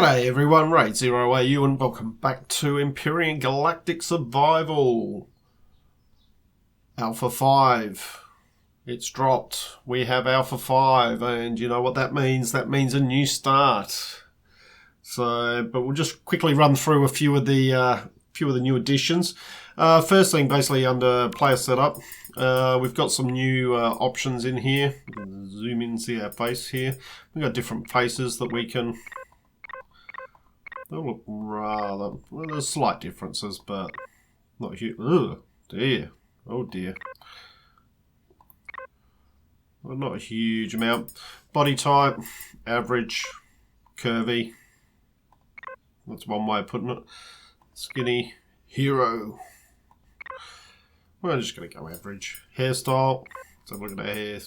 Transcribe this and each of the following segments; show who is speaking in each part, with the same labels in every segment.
Speaker 1: G'day everyone, Raid Zero AU and welcome back to Empyrion Galactic Survival. Alpha 5. It's dropped. We have Alpha 5 and you know what that means? That means a new start. But we'll just quickly run through a few of the new additions. First thing, basically under player setup, we've got some new options in here. Zoom in and see our face here. We've got different faces that we can... They look rather... Well, there's slight differences, but not huge. Ugh, dear. Oh dear. Well, not a huge amount. Body type, average, curvy. That's one way of putting it. Skinny, hero. We're just going to go average. Hairstyle. Let's have a look at our hair.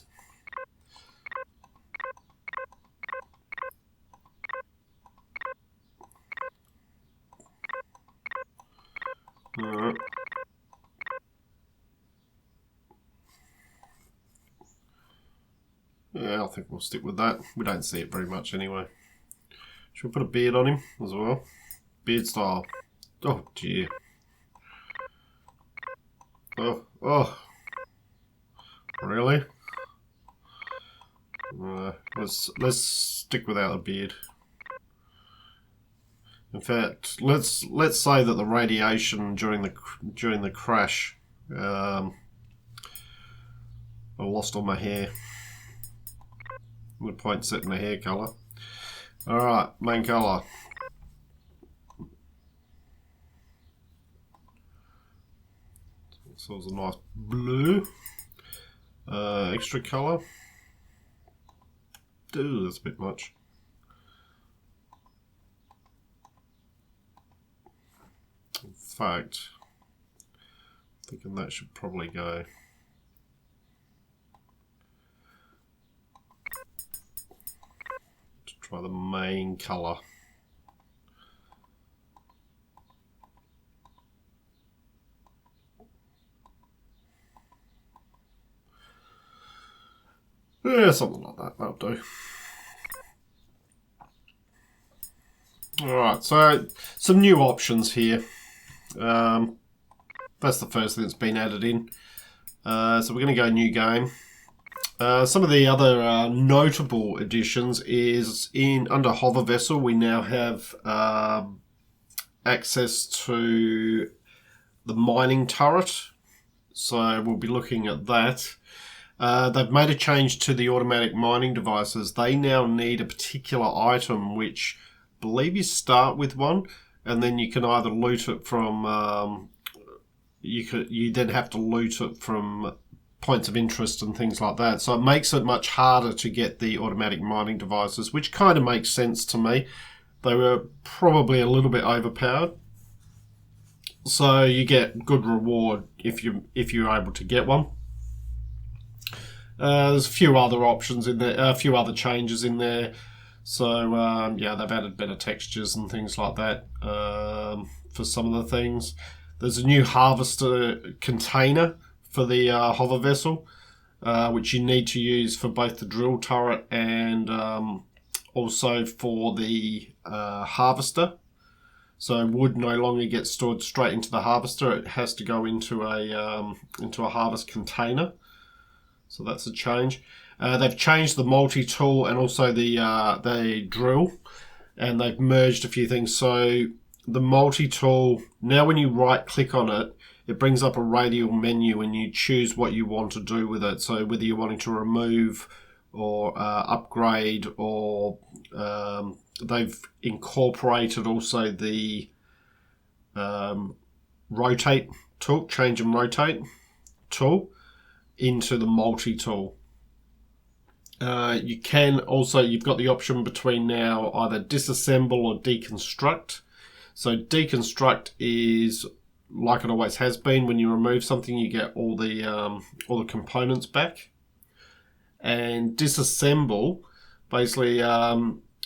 Speaker 1: Alright. Yeah, I think we'll stick with that. We don't see it very much anyway. Should we put a beard on him as well? Beard style. Oh dear. Oh. Really? Let's stick without a beard. In fact, let's say that the radiation during the crash, I lost all my hair. No point setting the hair colour. All right, main colour. So it's a nice blue. Extra colour. Ooh, that's a bit much. In fact, thinking that should probably go. To try the main colour. Yeah, something like that, that'll do. Alright, so some new options here. That's the first thing that's been added in. So we're going to go new game. Some of the other notable additions is under hover vessel we now have access to the mining turret. So we'll be looking at that. They've made a change to the automatic mining devices. They now need a particular item, which I believe you start with one, and then you can either loot it from. You then have to loot it from points of interest and things like that. So it makes it much harder to get the automatic mining devices, which kind of makes sense to me. They were probably a little bit overpowered. So you get good reward if you're able to get one. There's a few other options in there, a few other changes in there. So yeah, they've added better textures and things like that for some of the things. There's a new harvester container for the hover vessel, which you need to use for both the drill turret and also for the harvester. So wood no longer gets stored straight into the harvester. It has to go into a harvest container. So that's a change. They've changed the multi-tool and also the drill, and they've merged a few things. So the multi-tool, now when you right-click on it, it brings up a radial menu and you choose what you want to do with it. So whether you're wanting to remove or upgrade, or they've incorporated also the rotate tool, change and rotate tool, into the multi-tool. You can also, you've got the option between now either disassemble or deconstruct. So deconstruct is like it always has been. When you remove something, you get all the components back. And disassemble, basically,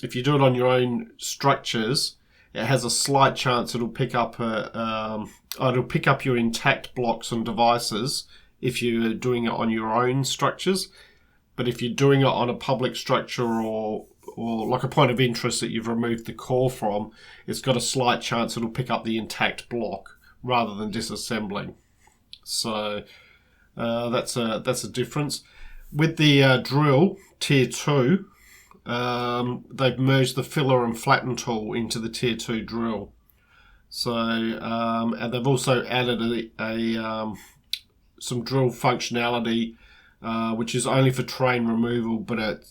Speaker 1: if you do it on your own structures, it has a slight chance it'll pick up your intact blocks and devices if you're doing it on your own structures. But if you're doing it on a public structure or or like a point of interest that you've removed the core from, it's got a slight chance it'll pick up the intact block rather than disassembling. So that's a difference. With the drill tier 2, they've merged the filler and flatten tool into the tier 2 drill. So and they've also added some drill functionality, which is only for terrain removal, but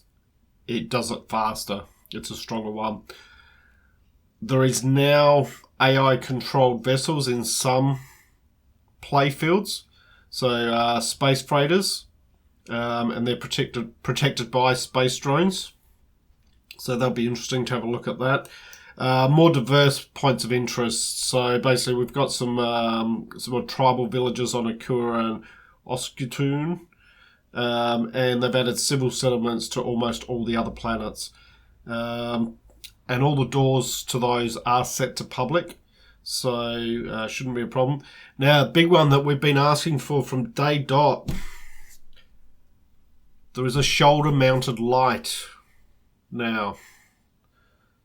Speaker 1: it does it faster. It's a stronger one. There is now AI controlled vessels in some playfields, so space freighters, and they're protected by space drones. So that'll be interesting to have a look at that. More diverse points of interest. So basically, we've got some more tribal villages on Akura and Oskatoon, and they've added civil settlements to almost all the other planets. And all the doors to those are set to public, so shouldn't be a problem. Now, a big one that we've been asking for from day dot, there is a shoulder-mounted light now.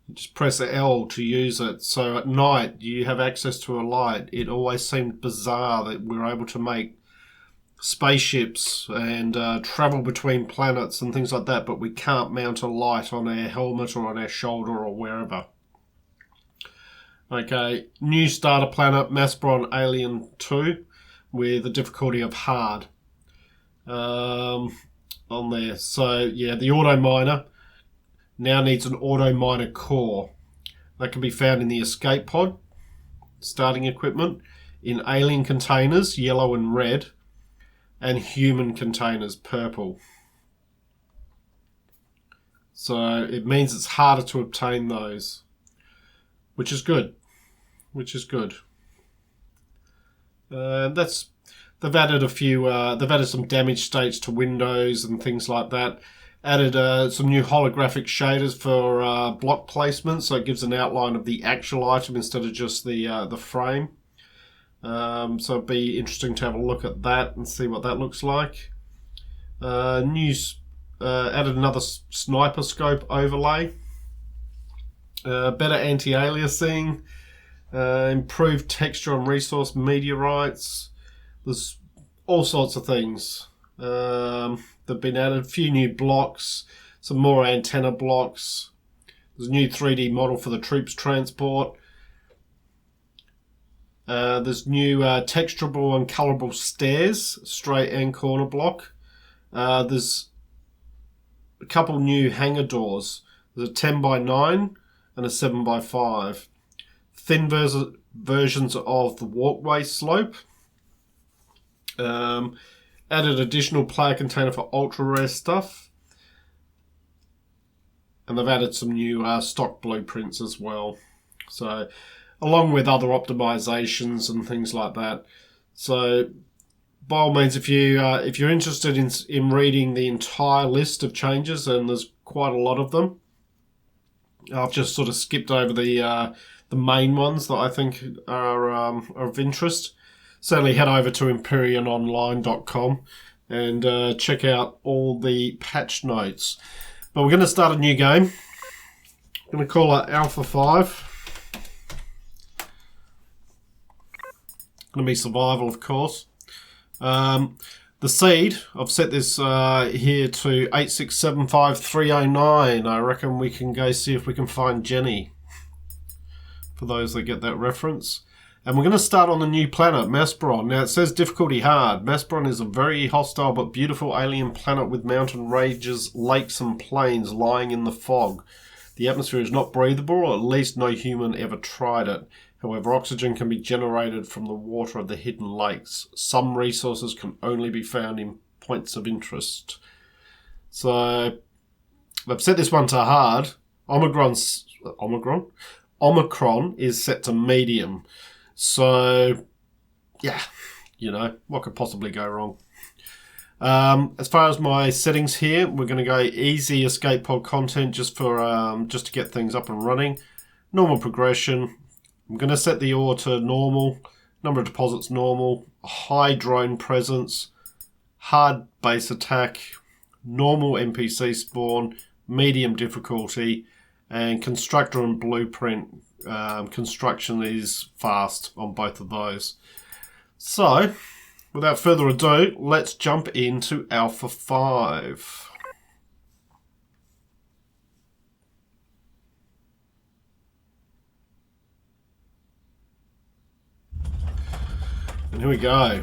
Speaker 1: You just press L to use it, so at night you have access to a light. It always seemed bizarre that we're able to make spaceships and travel between planets and things like that, but we can't mount a light on our helmet or on our shoulder or wherever. Okay, new starter planet, Maspron Alien 2, with a difficulty of hard on there. So yeah, the auto miner now needs an auto miner core. That can be found in the escape pod, starting equipment, in alien containers, yellow and red, and human containers, purple. So it means it's harder to obtain those, which is good. They've added a few. They've added some damage states to windows and things like that. Added some new holographic shaders for block placement, so it gives an outline of the actual item instead of just the frame. So it'd be interesting to have a look at that and see what that looks like. Added another sniper scope overlay. Better anti-aliasing. Improved texture on resource meteorites. There's all sorts of things. They've been added. A few new blocks. Some more antenna blocks. There's a new 3D model for the troops transport. There's new texturable and colorable stairs, straight and corner block. There's a couple new hangar doors. There's a 10 by 9 and a 7 by 5. Thin versions of the walkway slope. Added additional player container for ultra rare stuff. And they've added some new stock blueprints as well. So, along with other optimizations and things like that. So, by all means, if you're interested in reading the entire list of changes, and there's quite a lot of them, I've just sort of skipped over the main ones that I think are of interest. Certainly head over to empyriononline.com and check out all the patch notes. But we're going to start a new game. I'm going to call it Alpha 5. Going to be survival, of course. The seed, I've set this here to 8675309. I reckon we can go see if we can find Jenny, for those that get that reference. And we're going to start on the new planet, Maspron. Now, it says difficulty hard. Maspron is a very hostile but beautiful alien planet with mountain ranges, lakes and plains lying in the fog. The atmosphere is not breathable, or at least no human ever tried it. However, oxygen can be generated from the water of the hidden lakes. Some resources can only be found in points of interest. So, I've set this one to hard. Omicron is set to medium. So, yeah, what could possibly go wrong? As far as my settings here, we're going to go easy escape pod content just to get things up and running. Normal progression. I'm going to set the ore to normal. Number of deposits normal. High drone presence. Hard base attack. Normal NPC spawn. medium difficulty, and constructor and blueprint construction is fast on both of those. So, without further ado, let's jump into Alpha 5. And here we go.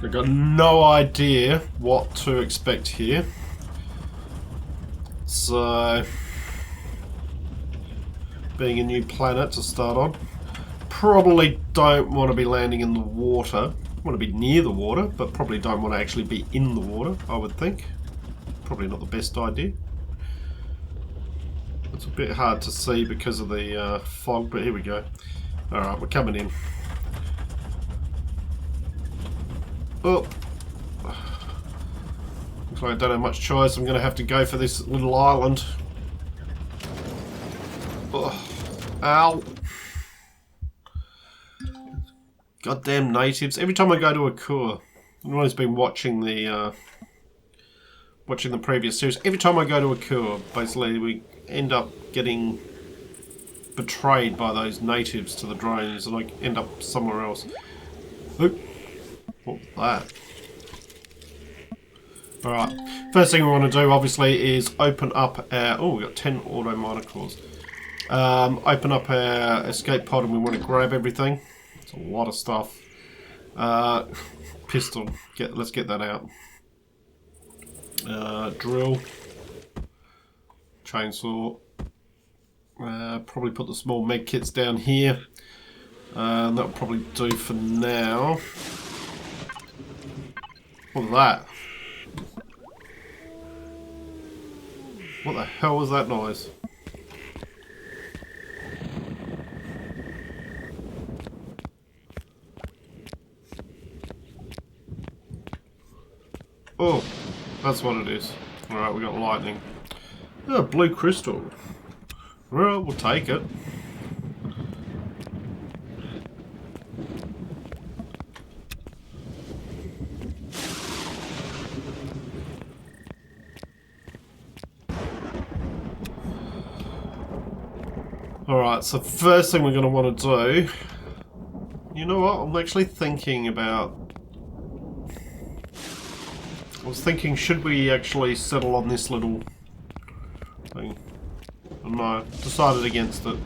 Speaker 1: I've got no idea what to expect here. So, being a new planet to start on, probably don't want to be landing in the water. Want to be near the water, but probably don't want to actually be in the water, I would think. Probably not the best idea. It's a bit hard to see because of the fog, but here we go. Alright, we're coming in. Oh, looks like I don't have much choice. I'm going to have to go for this little island. Oh, ow. Goddamn natives. Every time I go to a Kur, anyone who's been watching the previous series, every time I go to a Kur, basically we end up getting betrayed by those natives to the drones and I end up somewhere else. Oop. What was that? Alright, first thing we want to do obviously is open up our... Oh, we've got 10 auto miner cores. Open up our escape pod and we want to grab everything. It's a lot of stuff. Pistol. Let's get that out. Drill. Chainsaw. Probably put the small med kits down here. That'll probably do for now. What was that? What the hell was that noise? Oh, that's what it is. Alright, we got lightning. Oh, blue crystal. Well, we'll take it. Alright, so first thing we're going to want to do... You know what? I'm actually thinking about... I was thinking, should we actually settle on this little thing? And I decided against it.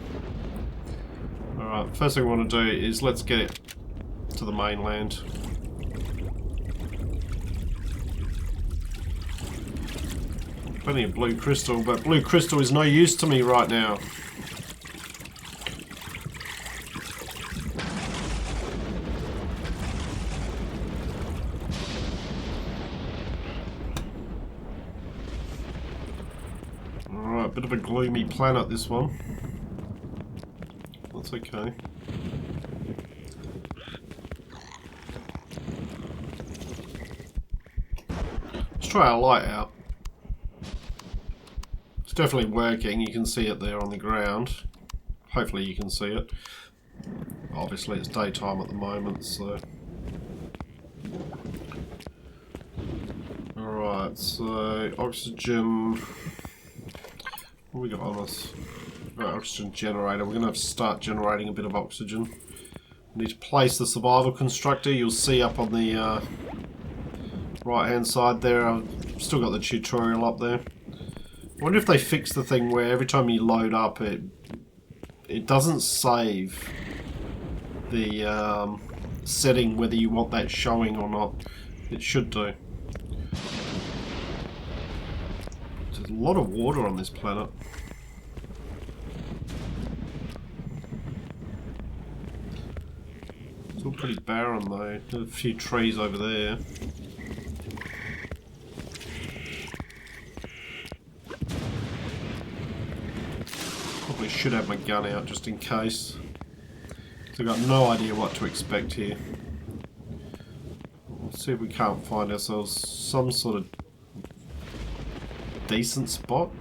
Speaker 1: Alright, first thing we want to do is let's get it to the mainland. Plenty of blue crystal, but blue crystal is no use to me right now. Bit of a gloomy planet, this one. That's okay. Let's try our light out. It's definitely working. You can see it there on the ground. Hopefully you can see it. Obviously it's daytime at the moment, so... Alright, so oxygen... What have we got on us? Oxygen generator. We're going to have to start generating a bit of oxygen. We need to place the survival constructor. You'll see up on the right hand side there. I've still got the tutorial up there. I wonder if they fixed the thing where every time you load up it doesn't save the setting whether you want that showing or not. It should do. There's a lot of water on this planet. It's all pretty barren though. There's a few trees over there. Probably should have my gun out just in case. So I've got no idea what to expect here. Let's see if we can't find ourselves some sort of decent spot.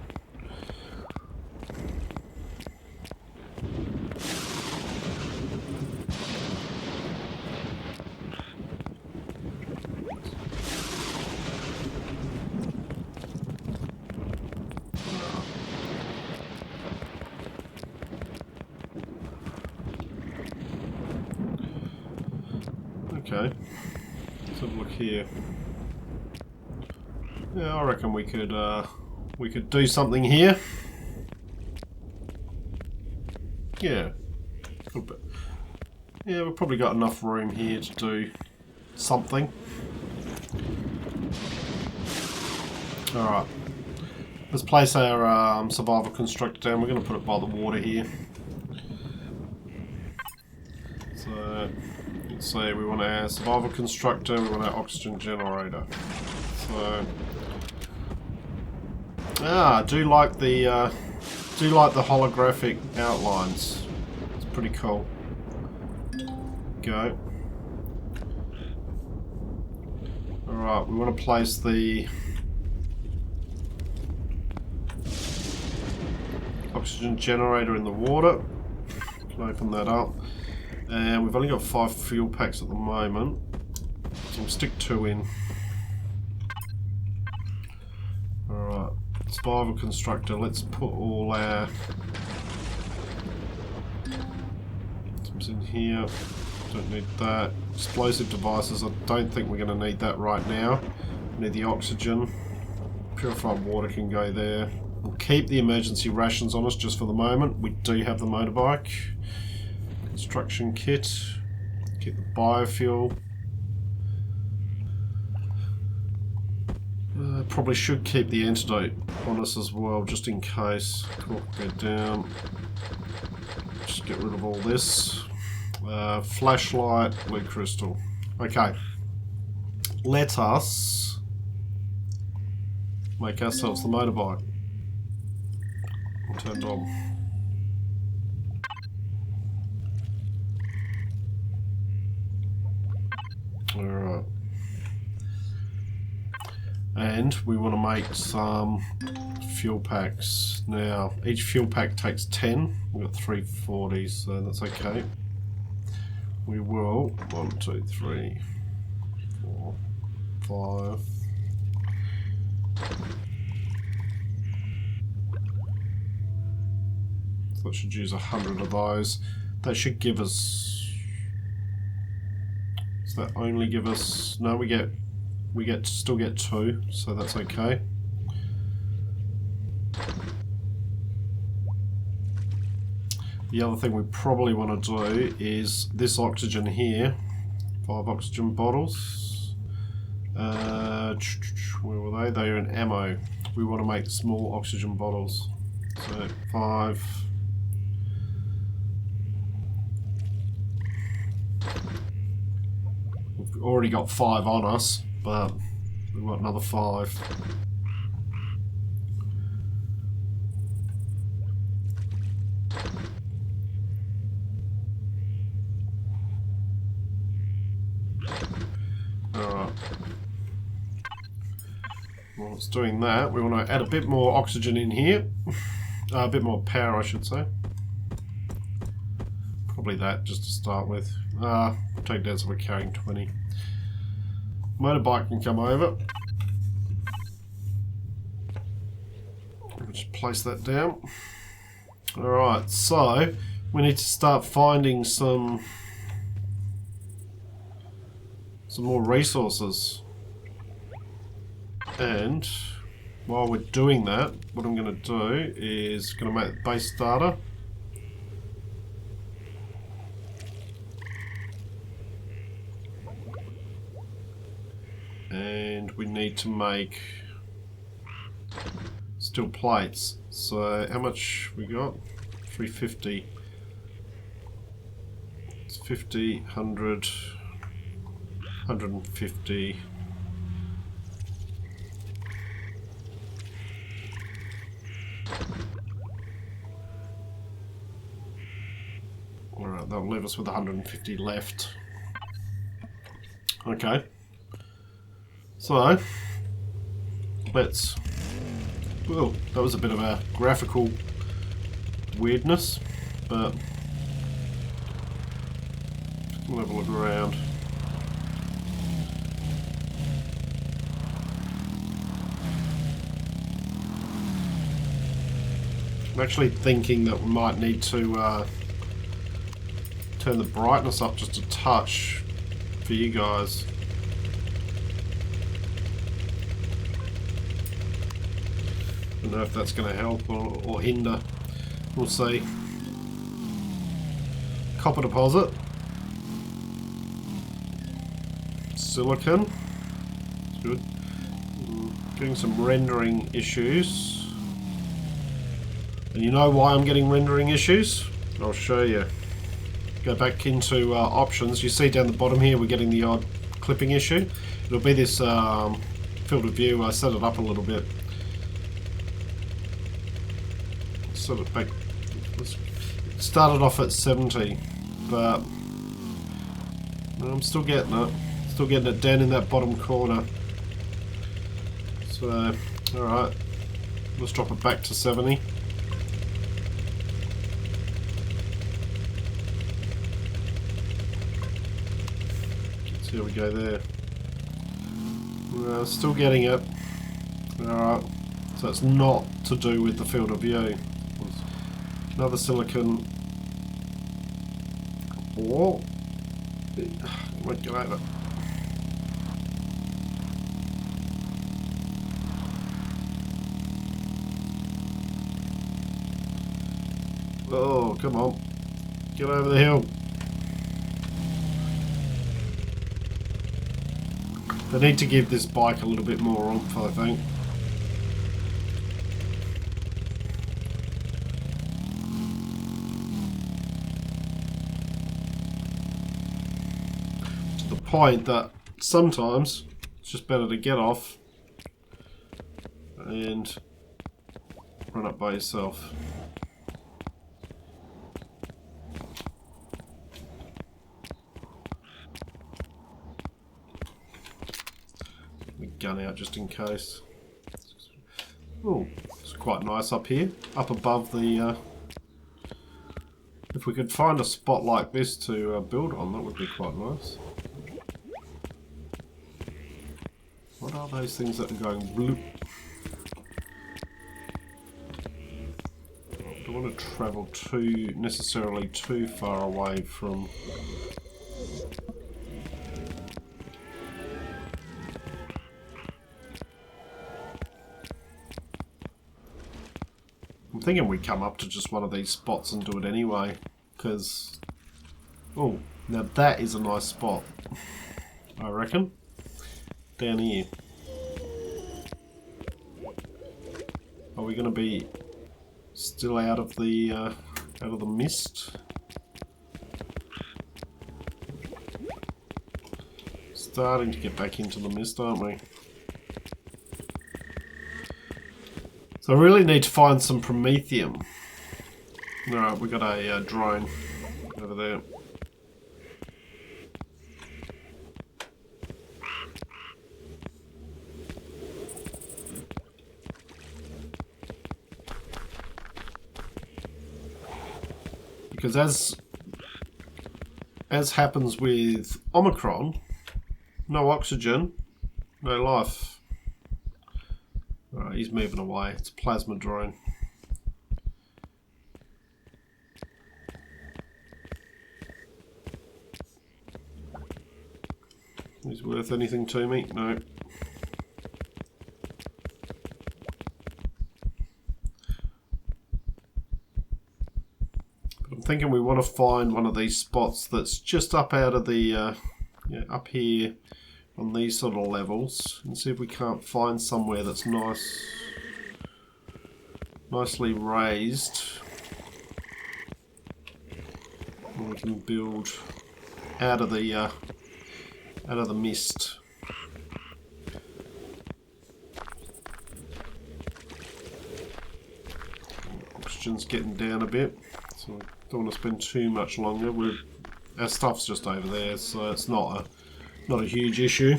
Speaker 1: Okay. Let's have a look here. Yeah, I reckon we could do something here. Yeah. Yeah, we've probably got enough room here to do something. Alright. Let's place our survival constructor down. We're going to put it by the water here. So, let's say we want our survival constructor, we want our oxygen generator. So, I do like the holographic outlines. It's pretty cool. Go. Alright, we want to place the oxygen generator in the water. Can open that up. And we've only got 5 fuel packs at the moment. So we'll stick 2 in. Alright. Survival constructor, let's put all our items in here. Don't need that. Explosive devices, I don't think we're going to need that right now. We need the oxygen. Purified water can go there. We'll keep the emergency rations on us just for the moment. We do have the motorbike. Construction kit. Keep the biofuel. Probably should keep the antidote on us as well, just in case. Cork go down. Just get rid of all this. Flashlight, blue crystal. Okay. Let us make ourselves the motorbike. Turned on. Alright. And we want to make some fuel packs. Now, each fuel pack takes 10. We've got 340s, so that's okay. We will 1, 2, 3, 4, 5. So that should use 100 of those. That should give us. Does that only give us? No, we still get 2, so that's okay. The other thing we probably want to do is this oxygen here. 5 oxygen bottles. Where were they? They are in ammo. We want to make small oxygen bottles. So 5. We've already got 5 on us, but we've got another 5. Alright. While it's doing that, we want to add a bit more oxygen in here. A bit more power, I should say. Probably that, just to start with. We'll take that so we're carrying 20. Motorbike can come over. We'll just place that down. Alright, so we need to start finding some more resources. And while we're doing that, what I'm going to do is going to make base data. And we need to make steel plates. So how much we got? 350. It's 50, 100, 150. Alright, that'll leave us with 150 left. Okay. So, let's... Well, that was a bit of a graphical weirdness, but we'll have a look around. I'm actually thinking that we might need to turn the brightness up just a touch for you guys. I don't know if that's going to help or hinder. We'll see. Copper deposit. Silicon. It's good. Getting some rendering issues. And you know why I'm getting rendering issues? I'll show you. Go back into options. You see down the bottom here we're getting the odd clipping issue. It'll be this field of view. I set it up a little bit. Set it back. It started off at 70, but I'm still getting it. Still getting it down in that bottom corner. So, alright. Let's drop it back to 70. Here we go there. Still getting it. Alright. So it's not to do with the field of view. Another silicon. Oh. Won't get over. Oh, come on. Get over the hill. They need to give this bike a little bit more oomph, I think. To the point that sometimes it's just better to get off and run up by yourself. Gun out just in case. Oh, it's quite nice up here, up above the. If we could find a spot like this to build on, that would be quite nice. What are those things that are going bloop? I don't want to travel necessarily too far away from. I'm thinking we come up to just one of these spots and do it anyway, because... Oh, now that is a nice spot, I reckon. Down here. Are we going to be still out of the mist? Starting to get back into the mist, aren't we? So I really need to find some promethium. Alright, we got a drone over there. Because as happens with Omicron, no oxygen, no life. Alright, he's moving away. It's a plasma drone. Is worth anything to me? No. But I'm thinking we want to find one of these spots that's just up out of the, up here on these sort of levels, and see if we can't find somewhere that's nicely raised, and we can build out of the mist. Oxygen's getting down a bit, so I don't want to spend too much longer. Our stuff's just over there, so it's not a huge issue.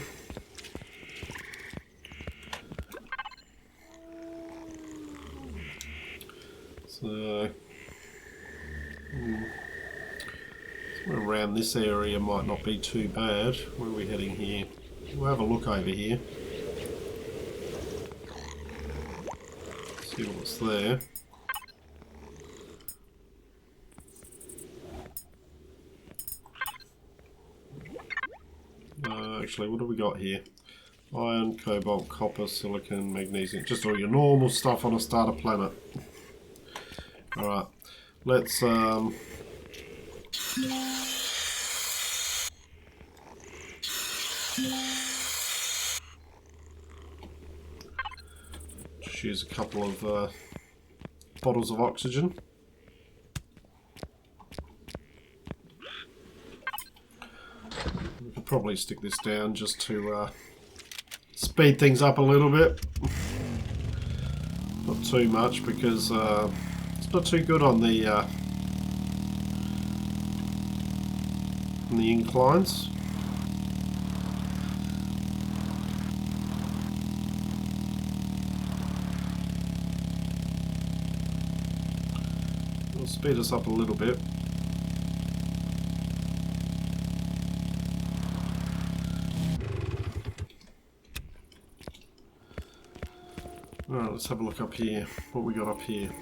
Speaker 1: So, somewhere around this area might not be too bad. Where are we heading here? We'll have a look over here. See what's there. Actually, what do we got here? Iron, cobalt, copper, silicon, magnesium. Just all your normal stuff on a starter planet. Alright, let's just use a couple of bottles of oxygen. We could probably stick this down just to speed things up a little bit. Not too much because it's not too good on the inclines. It'll speed us up a little bit. Alright, let's have a look up here. What we got up here.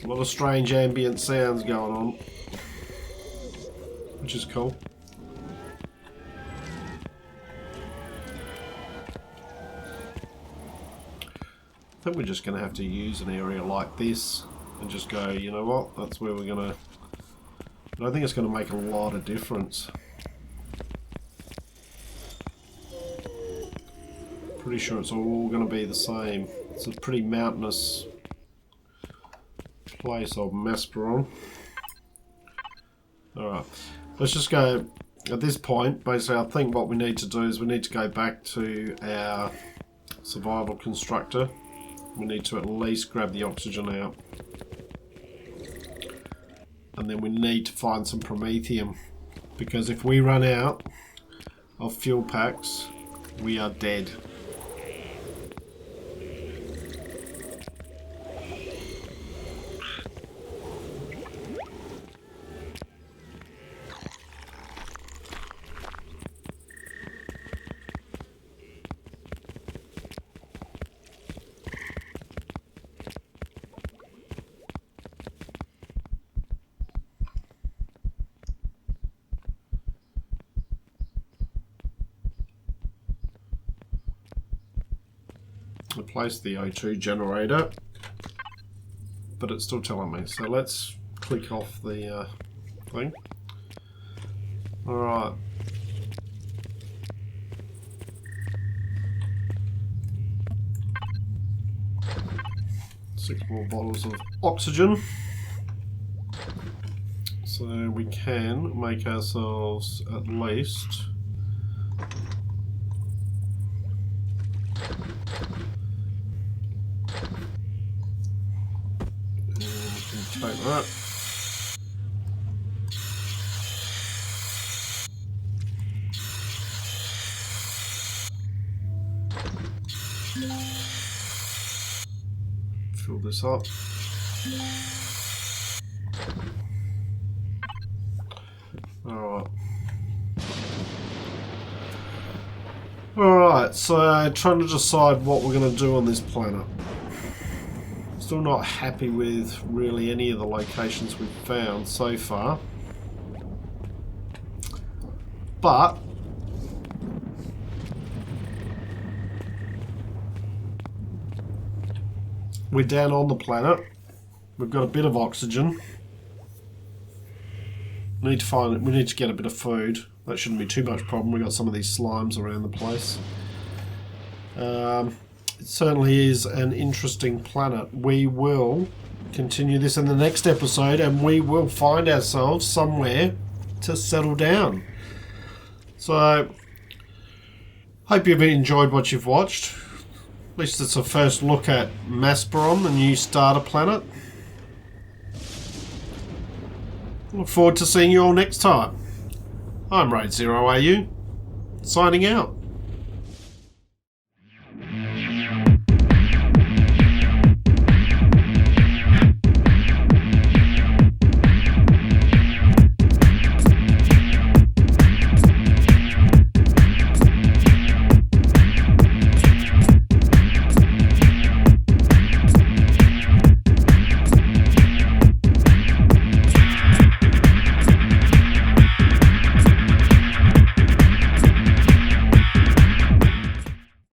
Speaker 1: A lot of strange ambient sounds going on, which is cool. I think we're just going to have to use an area like this and just go, you know what, that's where we're going to... I don't think it's going to make a lot of difference. Pretty sure it's all going to be the same. It's a pretty mountainous place of Empyrion. Alright, let's just go, at this point, basically I think what we need to do is we need to go back to our survival constructor. We need to at least grab the oxygen out. And then we need to find some promethium, because if we run out of fuel packs, we are dead. Replace the O2 generator, but it's still telling me, so let's click off the thing. Alright. Six more bottles of oxygen, so we can make ourselves at least take that. Fill this up. Alright. Alright, so trying to decide what we're going to do on this planet. Still not happy with really any of the locations we've found so far, but we're down on the planet. We've got a bit of oxygen. We need to get a bit of food. That shouldn't be too much problem. We've got some of these slimes around the place. It certainly is an interesting planet. We will continue this in the next episode, and we will find ourselves somewhere to settle down. So, hope you've enjoyed what you've watched. At least it's a first look at Empyrion, the new starter planet. Look forward to seeing you all next time. I'm Raid 0AU, signing out.